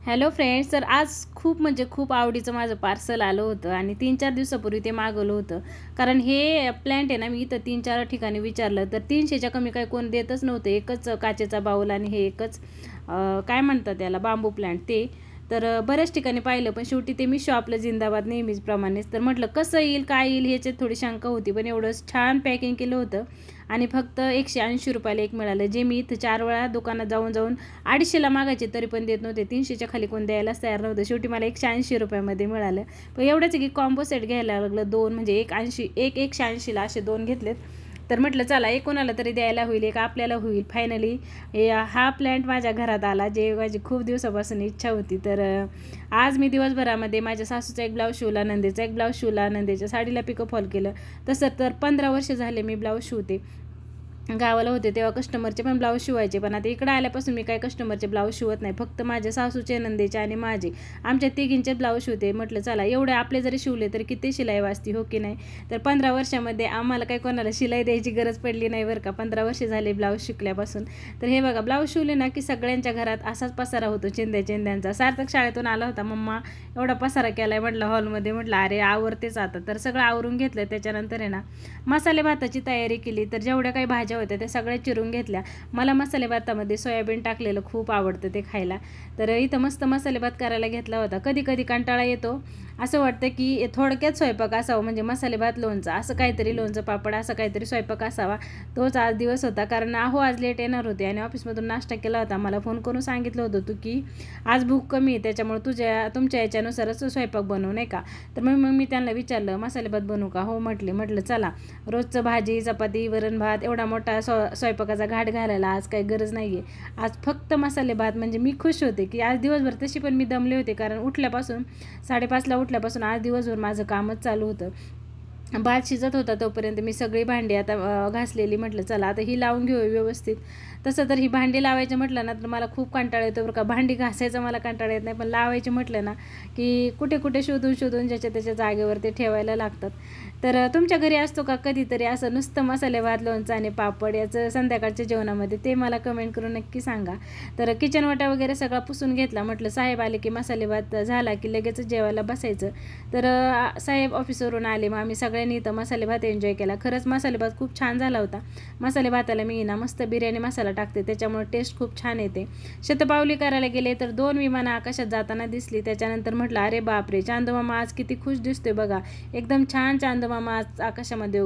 Hello friends, तर आज खूप म्हणजे खूप आवडीचं माझं पार्सल आलं होतं आणि 3-4 दिवसापूर्वी ते मागवलं होतं. कारण हे प्लॅन्ट आहे ना, मी इथं 3-4 ठिकाणी विचारलं तर 300च्या कमी काही कोण देतच नव्हतं. एकच काचेचा बाऊल आणि हे एकच काय म्हणतात त्याला, बांबू प्लॅन्ट ते. तर बऱ्याच ठिकाणी पाहिलं, पण शेवटी ते मी शॉपला जिंदाबाद नेहमीचप्रमाणेच. तर म्हटलं कसं येईल, काय येईल ह्याच्यात थोडी शंका होती, पण एवढं छान पॅकिंग केलं होतं आणि फक्त 180 रुपयाला एक मिळालं. जे मी इथं 4 वेळा दुकानात जाऊन जाऊन 250ला मागायचे तरी पण देत नव्हते. 300च्या खाली कोण द्यायलाच तयार नव्हतं. शेवटी मला 180 रुपयामध्ये मिळालं. पण एवढंच की कॉम्बो सेट घ्यायला लागलं, दोन म्हणजे एक 80, एक 180ला असे दोन घेतलेत. तर म्हटलं चला, एक कोणाला तरी द्यायला होईल, एक आपल्याला होईल. फायनली हा प्लॅन्ट माझ्या घरात आला, जे माझी खूप दिवसापासून इच्छा होती. तर आज मी दिवसभरामध्ये माझ्या सासूचा एक ब्लाऊज शिवला, नंदेचा एक ब्लाऊज शिवला, नंदेच्या साडीला पिको फॉल केलं. तसं तर 15 वर्ष झाले मी ब्लाऊज शिवते. गावाला होते तेव्हा कस्टमरचे पण ब्लाऊज शिवायचे, पण आता इकडं आल्यापासून मी काही कस्टमरचे ब्लाऊज शिवत नाही. फक्त माझ्या सासूचे, नंदेचे आणि माझे, आमच्या तिघींचे ब्लाऊज शिवते. म्हटलं चला, एवढे आपले जरी शिवले तरी किती शिलाई वाचती, हो की नाही. तर 15 वर्षामध्ये आम्हाला काही कोणाला शिलाई द्यायची गरज पडली नाही बरं का. 15 वर्ष झाले ब्लाऊज शिकल्यापासून. तर हे बघा, ब्लाऊज शिवले ना की सगळ्यांच्या घरात असाच पसारा होतो चिंध्यांचा. सार्थक शाळेतून आला होता, मम्मा एवढा पसारा केला आहे म्हटलं हॉलमध्ये. म्हटलं अरे आवरतेच आता. तर सगळं आवरून घेतलं. त्याच्यानंतर आहे ना, मसाले भाताची तयारी केली. तर जेवढ्या काही भाज्या होत्या त्या सगळ्या चिरून घेतल्या. मला मसाले भातामध्ये सोयाबीन टाकलेलं खूप आवडतं ते खायला. तर इथं मस्त मसाले भात करायला घेतला होता. कधी कधी कंटाळा येतो, असं वाटतं की थोडक्यात स्वयंपाक असावं, म्हणजे मसाले भात, लोणचं, असं काहीतरी, लोणचं पापड, असं काहीतरी स्वयंपाक असावा. तोच आज दिवस होता. कारण आज लेट येणार होते आणि ऑफिसमधून नाश्ता केला होता. मला फोन करून सांगितलं होतं तू की आज भूक कमी आहे, त्याच्यामुळे तुमच्या याच्यानुसारच स्वयंपाक बनवू, नाही का. तर मग मी त्यांना विचारलं मसाले भात बनवू का. हो म्हटलं चला, रोजचं भाजी चपाती वरण भात एवढा मोठा स्वयंपाकाचा घाट घालायला आज काही गरज नाही आहे. आज फक्त मसाले भात. म्हणजे मी खुश होते की आज दिवसभर, तशी पण मी दमले होते, कारण उठल्यापासून 5:30ला उठल्यापासून आज दिवसभर माझं कामच चालू होतं. भात शिजत होता तोपर्यंत मी सगळी भांडी आता घासलेली. म्हटलं चला आता ही लावून घेऊ व्यवस्थित. तसं तर ही भांडी लावायचं म्हटलं ना तर मला खूप कंटाळा येतो बरं का. भांडी घासायचं मला कंटाळा येत नाही, पण लावायचे म्हटलं ना की कुठे कुठे शोधून ज्याच्या त्याच्या जागेवर ते ठेवायला लागतात. तर तुमच्या घरी असतो का कधीतरी असं नुसतं मसाले भात, लोणचं आणि पापड याचं संध्याकाळच्या जेवणामध्ये, ते मला कमेंट करून नक्की सांगा. तर किचन वाटा वगैरे सगळा पुसून घेतला. म्हटलं साहेब आले की मसाले भात झाला की लगेचच जेवायला बसायचं. तर साहेब ऑफिसवरून आले, मग आम्ही सगळ्यांनी इथं मसाले भात एन्जॉय केला. खरंच मसाले भात खूप छान झाला होता. मसाले भाताला मी ना मस्त बिर्याणी मसाला टाकते, त्याच्यामुळे टेस्ट खूप छान येते. शतपावली करायला गेले तर 2 विमानं आकाशात जाताना दिसली. त्याच्यानंतर म्हटलं अरे बापरे, चांदोमामा आज किती खुश दिसतोय बघा. एकदम छान चांदोमामा आज आकाशामध्ये